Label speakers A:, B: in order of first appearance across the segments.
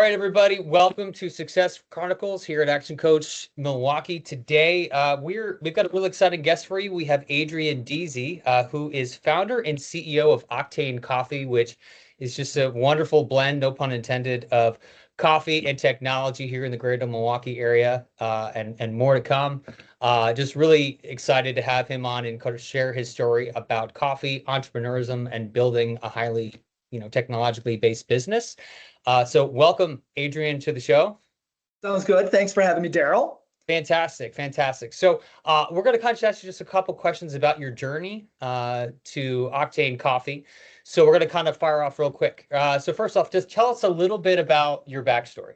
A: right, everybody. Welcome to Success Chronicles here at actionCOACH Milwaukee. Today, we've got a really exciting guest for you. We have Adrian Deasy, who is founder and CEO of Octane Coffee, which is just a wonderful blend, no pun intended, of coffee and technology here in the greater Milwaukee area, and more to come. Just really excited to have him on and kind of share his story about coffee, entrepreneurism, and building a highly, technologically based business. So welcome, Adrian, to the show.
B: Sounds good. Thanks for having me, Daryl.
A: Fantastic, fantastic. So we're going to kind of ask you just a couple questions about your journey to Octane Coffee. So we're going to kind of fire off real quick. So first off, just tell us a little bit about your backstory.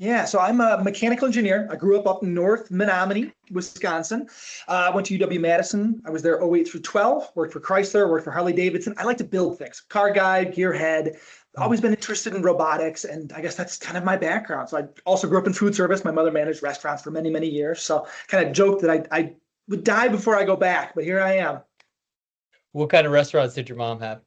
B: Yeah, so I'm a mechanical engineer. I grew up in North Menominee, Wisconsin. I went to UW-Madison. I was there 08 through 12, worked for Chrysler, worked for Harley-Davidson. I like to build things. Car guy, gearhead. Always been interested in robotics, and I guess that's kind of my background. So I also grew up in food service. My mother managed restaurants for many, many years. So kind of joked that I would die before I go back, but here I am.
A: What kind of restaurants did your mom have?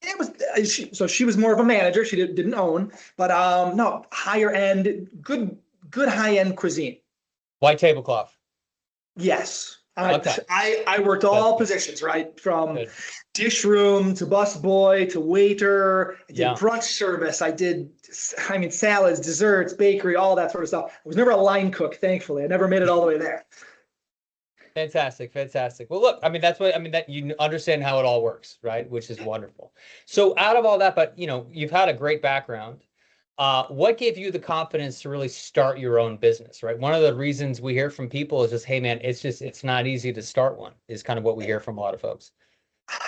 B: It was she was more of a manager. She didn't own, but no, higher end, good high end cuisine.
A: White tablecloth.
B: Yes.
A: Okay.
B: I worked all positions, right? From dish room to busboy to waiter. I did brunch service. I did, salads, desserts, bakery, all that sort of stuff. I was never a line cook, thankfully. I never made it all the way there.
A: Fantastic, fantastic. Well, look, that you understand how it all works, right? Which is wonderful. So out of all that, but you've had a great background. What gave you the confidence to really start your own business, right? One of the reasons we hear from people is just, hey man, it's not easy to start one, is kind of what we hear from a lot of folks.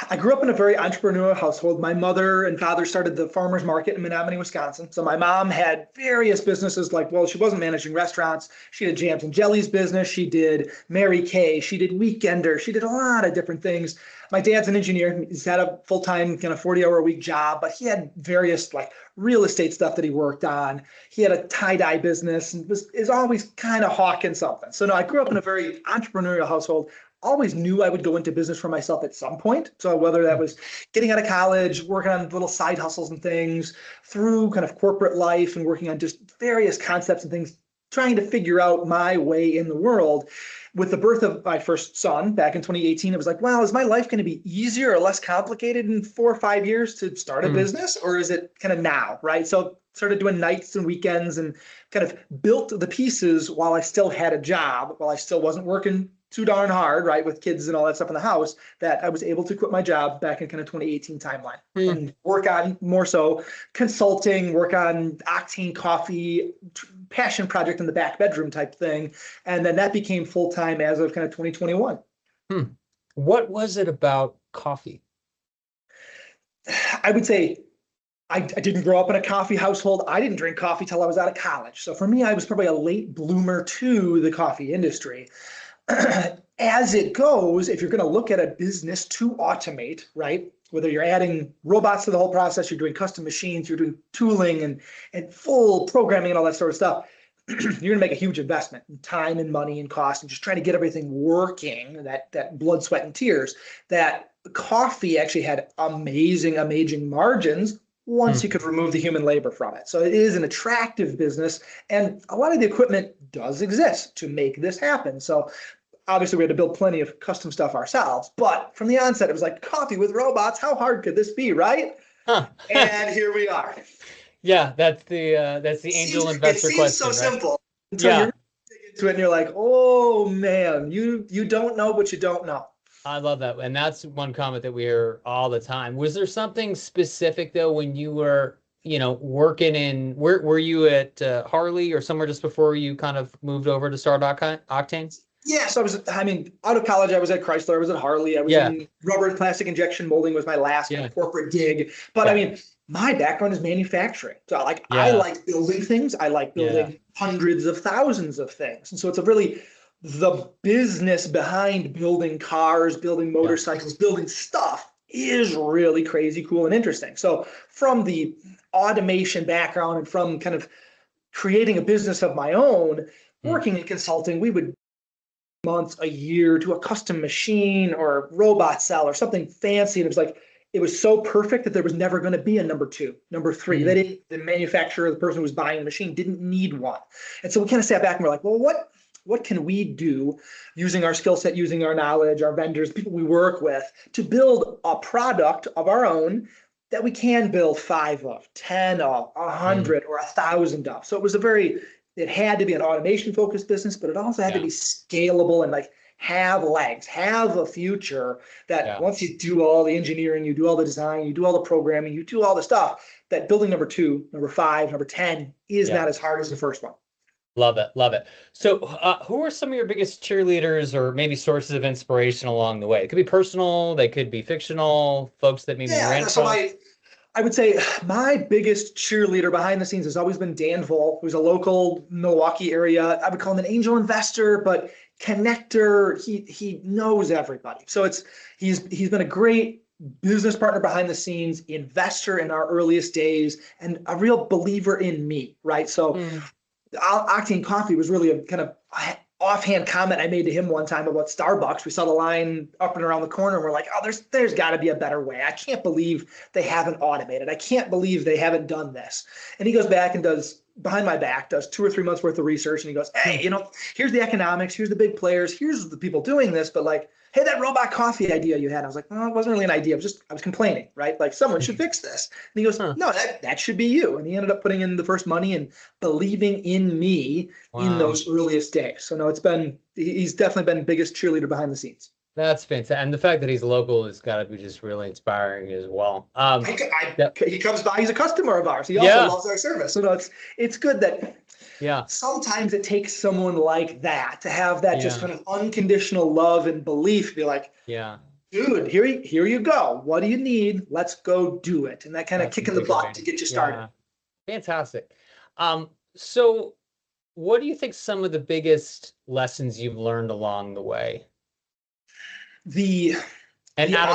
B: I grew up in a very entrepreneurial household. My mother and father started the farmers market in Menominee, Wisconsin. So my mom had various businesses she wasn't managing restaurants. She did jams and jellies business. She did Mary Kay. She did Weekender. She did a lot of different things. My dad's an engineer. He's had a full-time kind of 40-hour-a-week job, but he had various real estate stuff that he worked on. He had a tie-dye business and is always kind of hawking something. So no, I grew up in a very entrepreneurial household. Always knew I would go into business for myself at some point. So whether that was getting out of college, working on little side hustles and things, through kind of corporate life and working on just various concepts and things, trying to figure out my way in the world. With the birth of my first son back in 2018, it was like, wow, is my life going to be easier or less complicated in 4 or 5 years to start a business? Or is it kind of now, right? So started doing nights and weekends and kind of built the pieces while I still had a job, while I still wasn't working too darn hard, right, with kids and all that stuff in the house, that I was able to quit my job back in kind of 2018 timeline and work on more so consulting, work on Octane Coffee, passion project in the back bedroom type thing. And then that became full-time as of kind of 2021.
A: What was it about coffee?
B: I would say I didn't grow up in a coffee household. I didn't drink coffee till I was out of college. So for me, I was probably a late bloomer to the coffee industry. As it goes, if you're going to look at a business to automate, right, whether you're adding robots to the whole process, you're doing custom machines, you're doing tooling and full programming and all that sort of stuff, you're going to make a huge investment in time and money and cost and just trying to get everything working, that blood, sweat, and tears. That coffee actually had amazing margins once you could remove the human labor from it. So it is an attractive business, and a lot of the equipment does exist to make this happen. So obviously, we had to build plenty of custom stuff ourselves, but from the onset, it was like coffee with robots. How hard could this be, right? And here we are.
A: Yeah, that's the angel investor question. It
B: seems so simple until you dig into it, and you're like, oh man, you don't know what you don't know.
A: I love that, and that's one comment that we hear all the time. Was there something specific though when you were, working in? Were you at Harley or somewhere just before you kind of moved over to start Octane?
B: Yeah, so out of college, I was at Chrysler, I was at Harley, I was in rubber and plastic injection molding was my last kind of corporate gig. But my background is manufacturing. So I like building things. I like building hundreds of thousands of things. And so it's the business behind building cars, building motorcycles, building stuff is really crazy, cool, and interesting. So from the automation background and from kind of creating a business of my own, working in consulting, we would months, a year to a custom machine or a robot cell or something fancy. And it was like, it was so perfect that there was never going to be a number two, number three. They didn't, the manufacturer, the person who was buying the machine didn't need one. And so we kind of sat back and we're like, well, what can we do using our skill set, using our knowledge, our vendors, people we work with to build a product of our own that we can build 5 of, 10 of, 100 or 1,000 of. So it had to be an automation focused business, but it also had to be scalable and like have legs, have a future that once you do all the engineering, you do all the design, you do all the programming, you do all the stuff, that building number 2, number 5, number 10 is not as hard as the first one.
A: Love it. Love it. So who are some of your biggest cheerleaders or maybe sources of inspiration along the way? It could be personal, they could be fictional, folks that maybe ran
B: so I would say my biggest cheerleader behind the scenes has always been Dan Voll, who's a local Milwaukee area. I would call him an angel investor, but connector. He knows everybody. So he's been a great business partner behind the scenes, investor in our earliest days, and a real believer in me, right? So Octane Coffee was really a kind of offhand comment I made to him one time about Starbucks. We saw the line up and around the corner and we're like, oh, there's got to be a better way. I can't believe they haven't automated. I can't believe they haven't done this. And he goes back and does, behind my back, does 2 or 3 months worth of research. And he goes, hey, here's the economics, here's the big players, here's the people doing this. But like, hey, that robot coffee idea you had. I was like, well, it wasn't really an idea. I was complaining, right? Like someone should fix this. And he goes, no, that should be you. And he ended up putting in the first money and believing in me in those earliest days. So no, he's definitely been biggest cheerleader behind the scenes.
A: That's fantastic. And the fact that he's local has got to be just really inspiring as well.
B: He comes by, he's a customer of ours. He also loves our service. So no, it's good that sometimes it takes someone like that to have that just kind of unconditional love and belief, be like, dude, here you go. What do you need? Let's go do it. And that kind of kick in the butt to get you started.
A: Fantastic. So what do you think some of the biggest lessons you've learned along the way? Out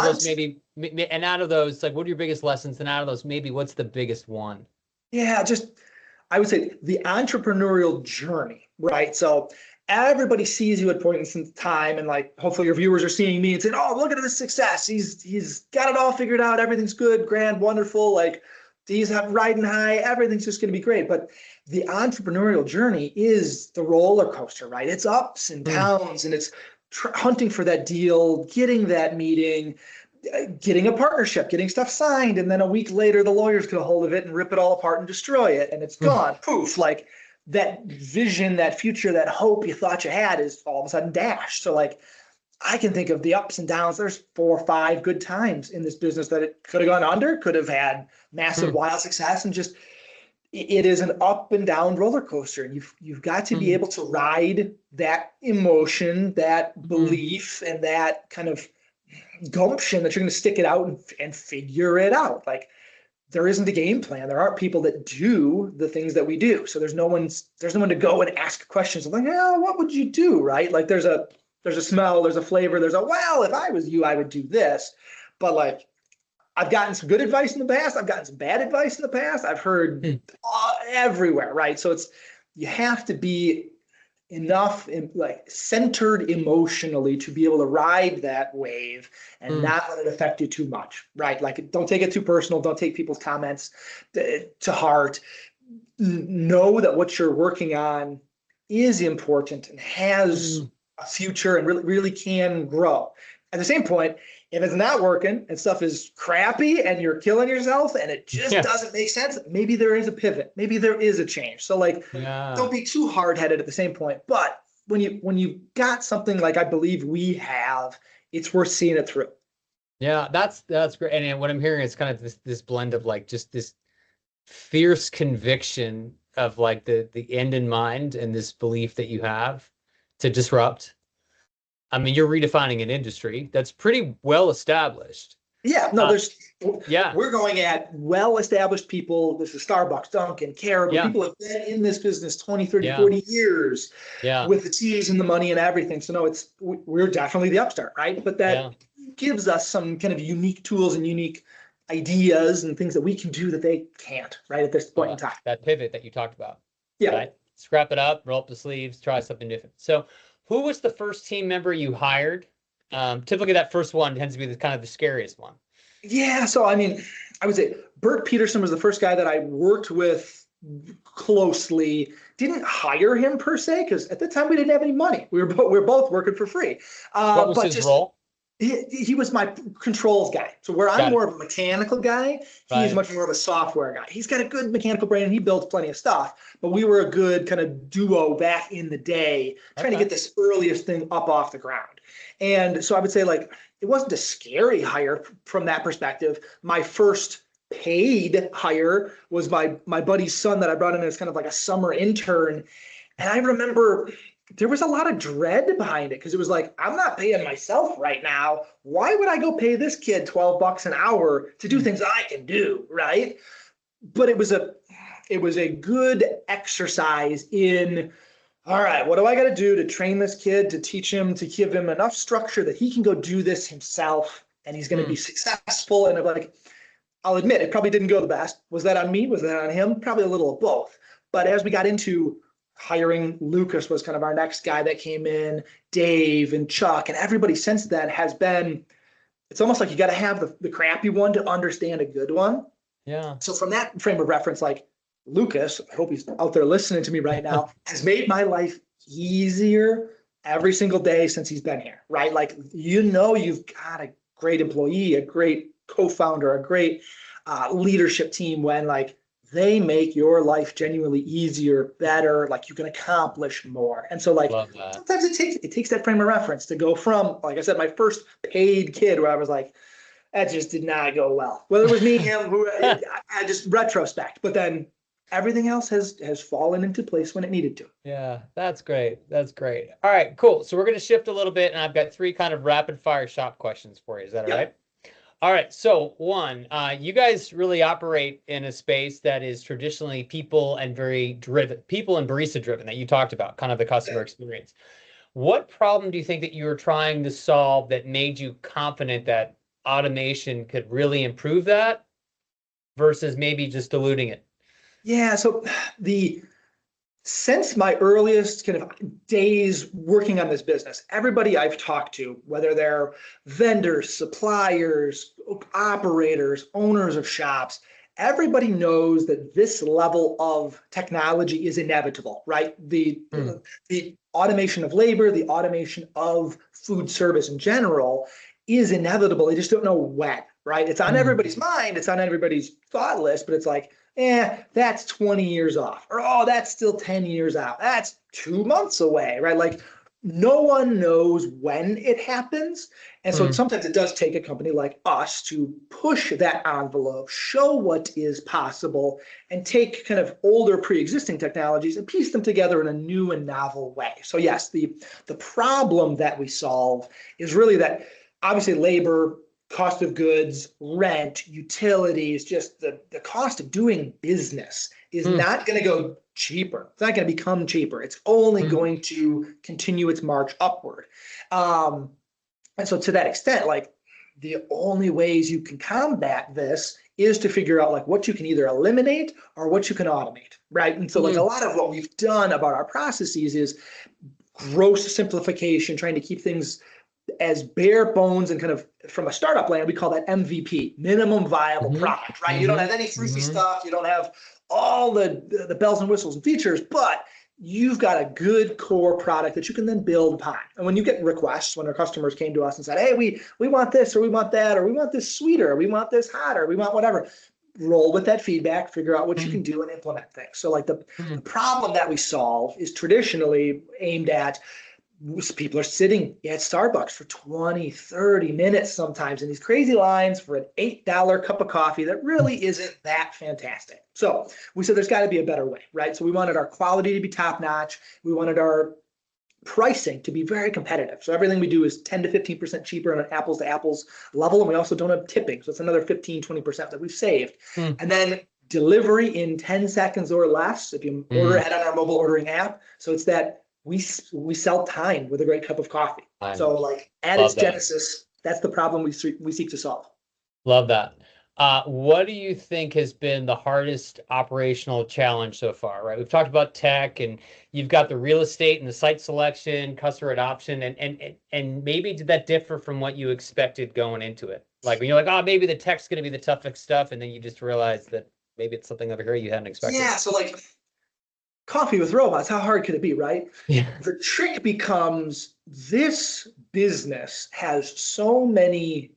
A: of those, like, what are your biggest lessons? And out of those, maybe what's the biggest one?
B: I would say the entrepreneurial journey, right? So everybody sees you at points in time, and like, hopefully your viewers are seeing me and saying, oh, look at this success. He's got it all figured out. Everything's good, grand, wonderful. Like, he's riding high. Everything's just going to be great. But the entrepreneurial journey is the roller coaster, right? It's ups and downs, and it's hunting for that deal, getting that meeting, getting a partnership, getting stuff signed, and then a week later the lawyers get a hold of it and rip it all apart and destroy it, and it's gone. Poof. Like, that vision, that future, that hope you thought you had is all of a sudden dashed. So like, I can think of the ups and downs. There's 4 or 5 good times in this business that it could have gone under, could have had massive wild success, and just it is an up and down roller coaster. And you've got to be able to ride that emotion, that belief, and that kind of gumption that you're going to stick it out and figure it out. Like, there isn't a game plan. There aren't people that do the things that we do. So there's no one to go and ask questions of like, what would you do? Right? Like, there's a smell, there's a flavor, well, if I was you, I would do this. But like, I've gotten some good advice in the past. I've gotten some bad advice in the past. I've heard everywhere, right? So you have to be enough centered emotionally to be able to ride that wave and not let it affect you too much, right? Like, don't take it too personal. Don't take people's comments to heart. Know that what you're working on is important and has a future and really can grow. At the same point, if it's not working and stuff is crappy and you're killing yourself and it just doesn't make sense, maybe there is a pivot. Maybe there is a change. So like, don't be too hard-headed at the same point. But when you got something like I believe we have, it's worth seeing it through.
A: Yeah, that's great. And what I'm hearing is kind of this blend of like just this fierce conviction of like the end in mind and this belief that you have to disrupt. I mean, you're redefining an industry that's pretty well established.
B: Yeah, no, we're going at well-established people. This is Starbucks, Dunkin', Caribou. People have been in this business 20, 30, 40 years with the teams and the money and everything. So no, we're definitely the upstart, right? But that gives us some kind of unique tools and unique ideas and things that we can do that they can't, right, at this point in time.
A: That pivot that you talked about.
B: Yeah.
A: Right? Scrap it up, roll up the sleeves, try something different. So who was the first team member you hired? Typically that first one tends to be the kind of the scariest one.
B: Yeah, so I mean, I would say Bert Peterson was the first guy that I worked with closely. Didn't hire him per se because at the time we didn't have any money. We were both working for free.
A: What was
B: But
A: his
B: just
A: role?
B: he was my controls guy. So where I'm
A: Got it.
B: more of a mechanical guy, he's
A: Right.
B: much more of a software guy. He's got a good mechanical brain and he builds plenty of stuff. But we were a good kind of duo back in the day, trying to
A: Okay.
B: get this earliest thing up off the ground. And so I would say like it wasn't a scary hire from that perspective. My first paid hire was my buddy's son that I brought in as kind of like a summer intern. And I remember there was a lot of dread behind it because it was like, I'm not paying myself right now. Why would I go pay this kid 12 bucks an hour to do things I can do, right? But it was a good exercise in, all right, what do I got to do to train this kid, to teach him, to give him enough structure that he can go do this himself and he's going to be
A: Mm.
B: successful. And I'm like, I'll admit it probably didn't go the best. Was that on me? Was that on him? Probably a little of both. But as we got into hiring, Lucas was kind of our next guy that came in, Dave and Chuck, and everybody since then has been, it's almost like you got to have the crappy one to understand a good one.
A: Yeah.
B: So from that frame of reference, like Lucas, I hope he's out there listening to me right now, has made my life easier every single day since he's been here, right? Like, you've got a great employee, a great co-founder, a great leadership team when like they make your life genuinely easier, better, like you can accomplish more. And so like
A: Love that.
B: sometimes it takes that frame of reference to go from, like I said, my first paid kid where I was like, that just did not go well. Whether it was me, him, who I just retrospect, but then everything else has fallen into place when it needed to.
A: Yeah, that's great. That's great. All right, cool. So we're going to shift a little bit, and I've got three kind of rapid fire shop questions for you. Is that all
B: Yeah.
A: right? All right. So one, you guys really operate in a space that is traditionally people and very driven, people and barista driven that you talked about, kind of the customer experience. What problem do you think that you were trying to solve that made you confident that automation could really improve that versus maybe just diluting it?
B: Yeah. So the since my earliest kind of days working on this business, everybody I've talked to, whether they're vendors, suppliers, operators, owners of shops, everybody knows that this level of technology is inevitable, right?
A: Mm.
B: The automation of labor, the automation of food service in general is inevitable. They just don't know when, right? It's on
A: Mm.
B: everybody's mind, it's on everybody's thought list, but it's like, that's 20 years off, or that's still 10 years out. That's 2 months away, right? Like no one knows when it happens. And so
A: Mm.
B: sometimes it does take a company like us to push that envelope, show what is possible, and take kind of older pre-existing technologies and piece them together in a new and novel way. So yes, the problem that we solve is really that obviously labor, cost of goods, rent, utilities, just the cost of doing business is
A: Mm.
B: not going to go cheaper. It's not going to become cheaper. It's only
A: Mm.
B: going to continue its march upward. Um, and so to that extent, like the only ways you can combat this is to figure out like what you can either eliminate or what you can automate, right? And so like a
A: Mm.
B: lot of what we've done about our processes is gross simplification, trying to keep things as bare bones and kind of from a startup land, we call that MVP, minimum viable
A: Mhm.
B: product, right? You don't have any froofy
A: Mhm.
B: stuff. You don't have all the bells and whistles and features, but you've got a good core product that you can then build upon. And when you get requests, when our customers came to us and said, hey, we want this, or we want that, or we want this sweeter, or we want this hotter, we want whatever, roll with that feedback, figure out what you
A: Mm.
B: can do and implement things. So like the
A: Mm.
B: problem that we solve is traditionally aimed at people are sitting at Starbucks for 20, 30 minutes sometimes in these crazy lines for an $8 cup of coffee that really isn't that fantastic. So we said there's got to be a better way, right? So we wanted our quality to be top notch. We wanted our pricing to be very competitive. So everything we do is 10 to 15% cheaper on an apples to apples level. And we also don't have tipping. So it's another 15, 20% that we've saved.
A: Mm.
B: And then delivery in 10 seconds or less if you order
A: Mm.
B: ahead on our mobile ordering app. So it's that we sell time with a great cup of coffee. So like at its
A: Love that.
B: genesis, that's the problem we seek to solve.
A: Love that. What do you think has been the hardest operational challenge so far, right? We've talked about tech and you've got the real estate and the site selection, customer adoption, and maybe did that differ from what you expected going into it? Like when you're like, oh, maybe the tech's going to be the toughest stuff, and then you just realize that maybe it's something over here you hadn't expected.
B: Yeah, so like coffee with robots, how hard could it be, right?
A: Yeah.
B: The trick becomes this business has so many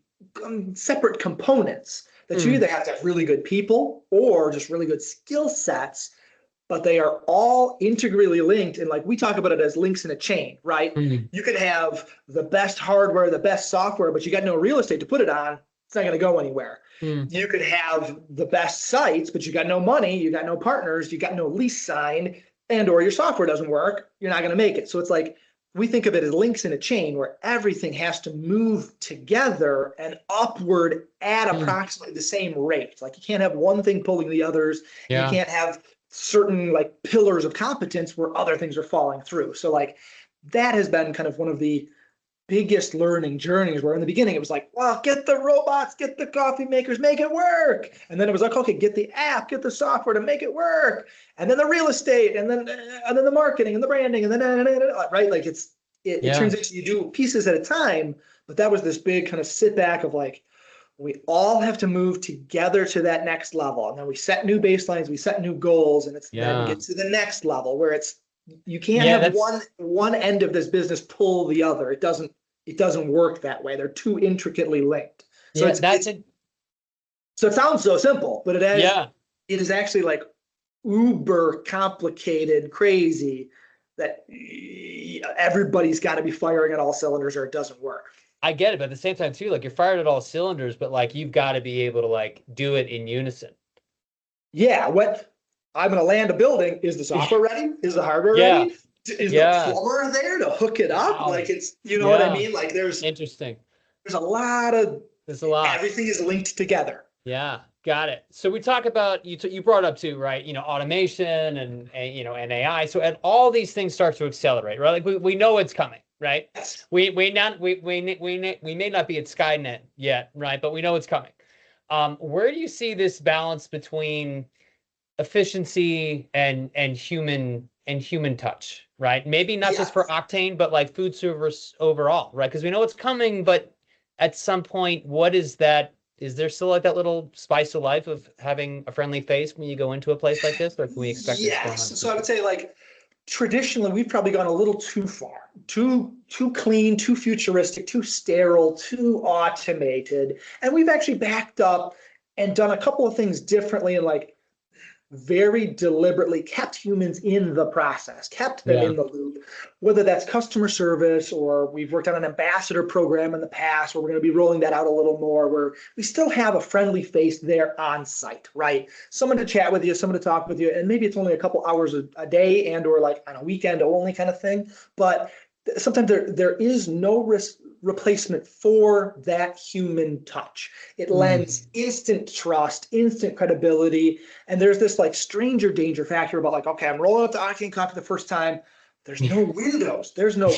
B: separate components that you either have to have really good people or just really good skill sets, but they are all integrally linked. And like we talk about it as links in a chain, right? You could have the best hardware, the best software, but you got no real estate to put it on. It's not going to go anywhere. You could have the best sites, but you got no money, you got no partners, you got no lease signed, and or your software doesn't work. You're not going to make it. So it's like we think of it as links in a chain where everything has to move together and upward at approximately the same rate. Like you can't have one thing pulling the others. You can't have certain like pillars of competence where other things are falling through. So like that has been kind of one of the biggest learning journeys where in the beginning it was like, well, get the robots, get the coffee makers, make it work. And then it was like, okay, get the app, get the software to make it work. And then the real estate and then the marketing and the branding and then right. Like it turns into you do pieces at a time. But that was this big kind of sit back of like, we all have to move together to that next level. And then we set new baselines, we set new goals, and it's then get to the next level where it's you can't have one end of this business pull the other. It doesn't work that way. They're too intricately linked. So so it sounds so simple, but it is actually like uber complicated, crazy that everybody's got to be firing at all cylinders or it doesn't work.
A: I get it, but at the same time too, like you're fired at all cylinders, but like you've got to be able to like do it in unison.
B: Yeah, what I'm going to land a building. Is the software ready? Is the hardware ready? Is the plumber there to hook it up? Wow. Like it's, you know what I mean? Like there's a lot of, everything is linked together.
A: Yeah, got it. So we talk about, you brought up too, right? You know, automation and you know, and AI. So and all these things start to accelerate, right? Like we know it's coming, right?
B: Yes.
A: We may not be at Skynet yet, right? But we know it's coming. Where do you see this balance between efficiency and human touch, right? Maybe not just for Octane, but like food service overall, right? Because we know it's coming, but at some point, what is that? Is there still like that little spice of life of having a friendly face when you go into a place like this, or can we expect?
B: Yes. So I would say like traditionally we've probably gone a little too far, too clean, too futuristic, too sterile, too automated, and we've actually backed up and done a couple of things differently and like very deliberately kept humans in the process, kept them in the loop, whether that's customer service or we've worked on an ambassador program in the past where we're going to be rolling that out a little more, where we still have a friendly face there on site, right? Someone to chat with you, someone to talk with you, and maybe it's only a couple hours a day and or like on a weekend only kind of thing. But sometimes there is no replacement for that human touch. It lends instant trust, instant credibility. And there's this like stranger danger factor about like, okay, I'm rolling up the Octane Coffee the first time. There's no windows. There's no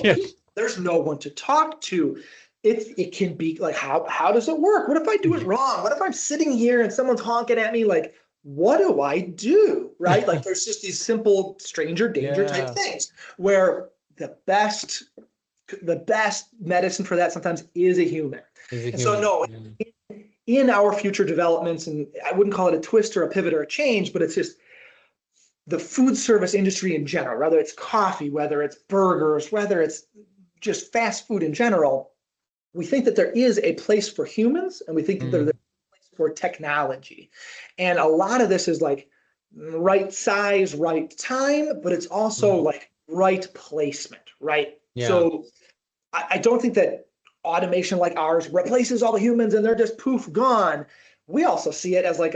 B: there's no one to talk to. It can be like, how does it work? What if I do it wrong? What if I'm sitting here and someone's honking at me? Like, what do I do? Right? Like there's just these simple stranger danger type things where the best medicine for that sometimes is a human. So in our future developments, and I wouldn't call it a twist or a pivot or a change, but it's just the food service industry in general, whether it's coffee, whether it's burgers, whether it's just fast food in general, we think that there is a place for humans and we think that there's a place for technology. And a lot of this is like right size, right time, but it's also like right placement, right? So I don't think that automation like ours replaces all the humans and they're just poof gone. We also see it as like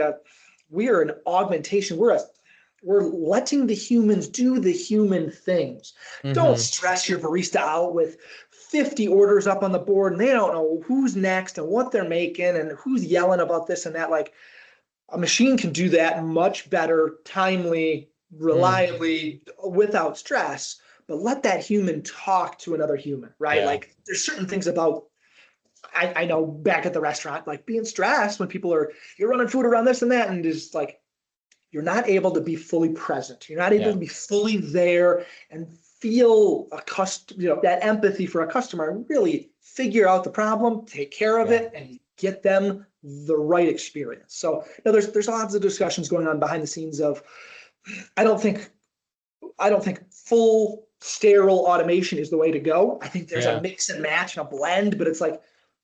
B: we are an augmentation. We're letting the humans do the human things. Don't stress your barista out with 50 orders up on the board and they don't know who's next and what they're making and who's yelling about this and that. Like a machine can do that much better, timely, reliably, without stress. But let that human talk to another human, right? Like there's certain things about, I know back at the restaurant, like being stressed when you're running food around this and that, and just like, you're not able to be fully present. You're not able to be fully there and feel that empathy for a customer and really figure out the problem, take care of it, and get them the right experience. So there's lots of discussions going on behind the scenes of, I don't think full sterile automation is the way to go. I think there's a mix and match and a blend, but it's like,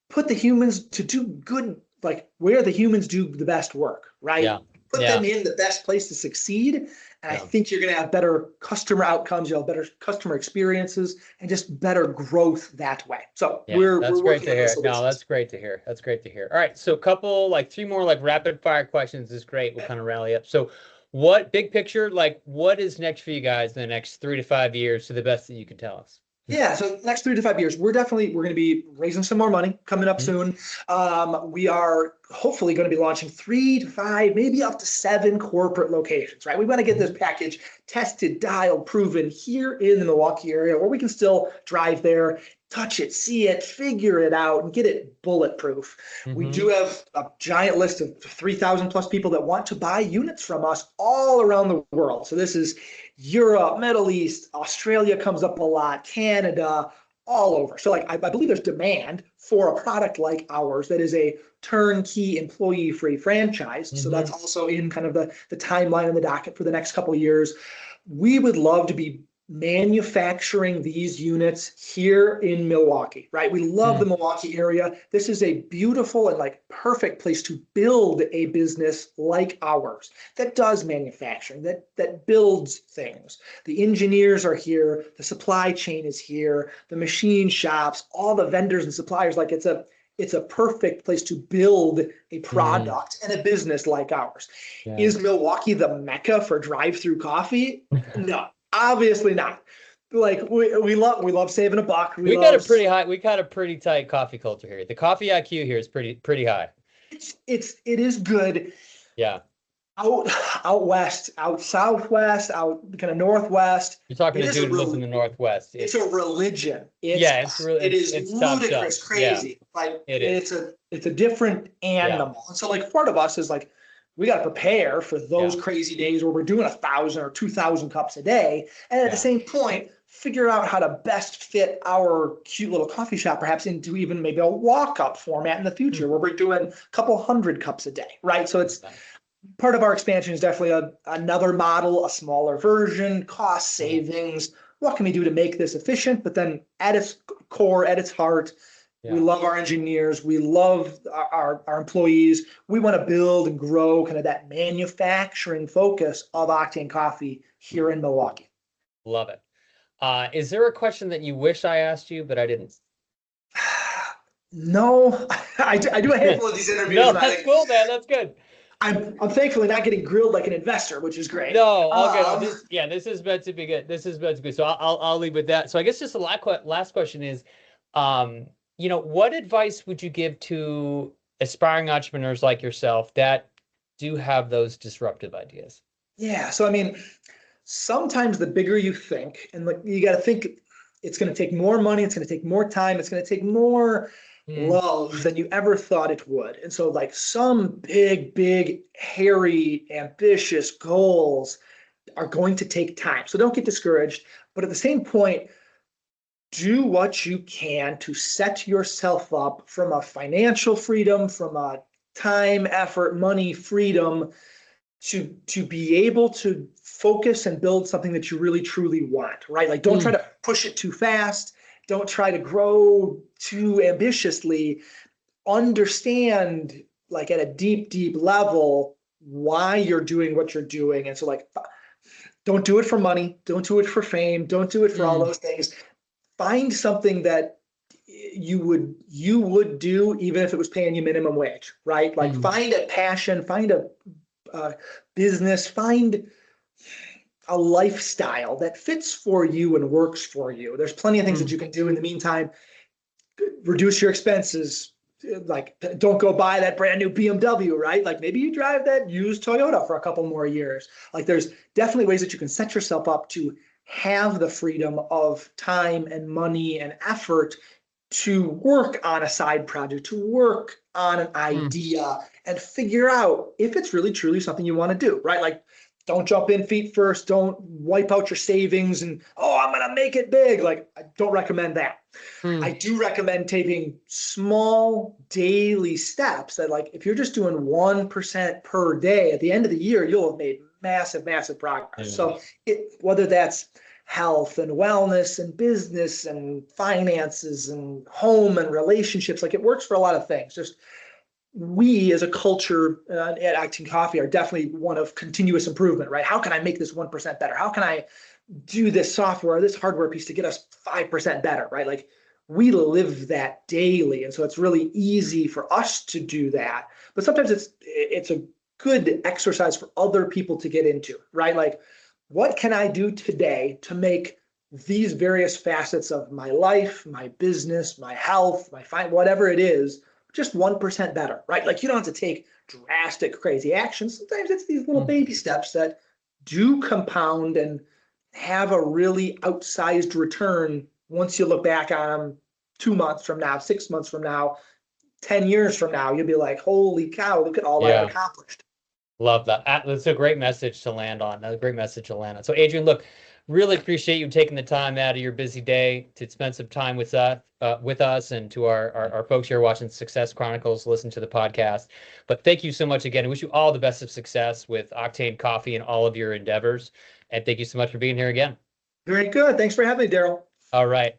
B: put the humans to do good, like where the humans do the best work, right?
A: Yeah.
B: Put them in the best place to succeed. And I think you're going to have better customer outcomes, you'll have better customer experiences, and just better growth that way. So
A: that's great to hear. No, that's great to hear. That's great to hear. All right. So three more like rapid fire questions is great. We'll kind of rally up. So what big picture, like what is next for you guys in the next 3 to 5 years to the best that you can tell us?
B: Yeah, so next 3 to 5 years, we're going to be raising some more money coming up soon. We are hopefully going to be launching 3 to 5, maybe up to 7 corporate locations, right? We want to get this package tested, dialed, proven here in the Milwaukee area where we can still drive there, touch it, see it, figure it out, and get it bulletproof. We do have a giant list of 3,000 plus people that want to buy units from us all around the world. So this is Europe, Middle East, Australia comes up a lot, Canada, all over. So like I believe there's demand for a product like ours that is a turnkey employee-free franchise. So that's also in kind of the timeline and the docket for the next couple of years. We would love to be manufacturing these units here in Milwaukee, right? We love the Milwaukee area. This is a beautiful and like perfect place to build a business like ours that does manufacturing, that builds things. The engineers are here, the supply chain is here, the machine shops, all the vendors and suppliers. Like it's a perfect place to build a product and a business like ours. Is Milwaukee the mecca for drive-through coffee? No. Obviously not. Like we love saving a buck.
A: We got a pretty tight coffee culture here. The coffee IQ here is pretty high.
B: It is good.
A: Yeah.
B: Out west, out southwest, out kind of northwest.
A: You're talking to a dude who lives in the northwest.
B: It's a religion. It is ludicrous, crazy. Yeah. Like it's a different animal. And so like part of us is like, we got to prepare for those crazy days where we're doing 1,000 or 2,000 cups a day. And at the same point, figure out how to best fit our cute little coffee shop, perhaps into even maybe a walk-up format in the future where we're doing a couple hundred cups a day, right? So it's part of our expansion is definitely another model, a smaller version, cost savings. What can we do to make this efficient? But then at its core, at its heart, we love our engineers. We love our employees. We want to build and grow kind of that manufacturing focus of Octane Coffee here in Milwaukee.
A: Love it. Is there a question that you wish I asked you, but I didn't?
B: No, I do a handful of these interviews.
A: No, that's cool, man. That's good.
B: I'm thankfully not getting grilled like an investor, which is great.
A: No, all good. This is meant to be good. This is meant to be. So I'll leave with that. So I guess just the last question is, what advice would you give to aspiring entrepreneurs like yourself that do have those disruptive ideas?
B: Yeah. So, I mean, sometimes the bigger you think, and like you got to think it's going to take more money, it's going to take more time, it's going to take more love than you ever thought it would. And so like some big, hairy, ambitious goals are going to take time. So don't get discouraged. But at the same point, do what you can to set yourself up from a financial freedom, from a time, effort, money freedom to be able to focus and build something that you really truly want, right? Like don't try to push it too fast. Don't try to grow too ambitiously. Understand like at a deep level why you're doing what you're doing. And so like don't do it for money, don't do it for fame, don't do it for all those things. Find something that you would do even if it was paying you minimum wage, right? Like find a passion, find a business, find a lifestyle that fits for you and works for you. There's plenty of things that you can do in the meantime. Reduce your expenses. Like don't go buy that brand new BMW, right? Like maybe you drive that used Toyota for a couple more years. Like there's definitely ways that you can set yourself up to have the freedom of time and money and effort to work on a side project, to work on an idea and figure out if it's really truly something you want to do, right? Like Don't jump in feet first. Don't wipe out your savings and, oh, I'm going to make it big. Like, I don't recommend that. I do recommend taking small daily steps that, like, if you're just doing 1% per day, at the end of the year, you'll have made massive, massive progress. So whether that's health and wellness and business and finances and home and relationships, like, it works for a lot of things. Just we as a culture at Octane Coffee are definitely one of continuous improvement, right? How can I make this 1% better? How can I do this software or this hardware piece to get us 5% better, right? Like, we live that daily. And so it's really easy for us to do that. But sometimes it's a good exercise for other people to get into, right? Like, what can I do today to make these various facets of my life, my business, my health, whatever it is, just 1% better, right? Like, you don't have to take drastic, crazy actions. Sometimes it's these little baby steps that do compound and have a really outsized return once you look back on them 2 months from now, 6 months from now, 10 years from now. You'll be like, holy cow, look at all I've accomplished.
A: Love that. That's a great message to land on. That's a great message to land on. So, Adrian, look, really appreciate you taking the time out of your busy day to spend some time with us and to our folks here watching Success Chronicles, listen to the podcast. But thank you so much again. I wish you all the best of success with Octane Coffee and all of your endeavors. And thank you so much for being here again.
B: Very good. Thanks for having me, Daryl.
A: All right.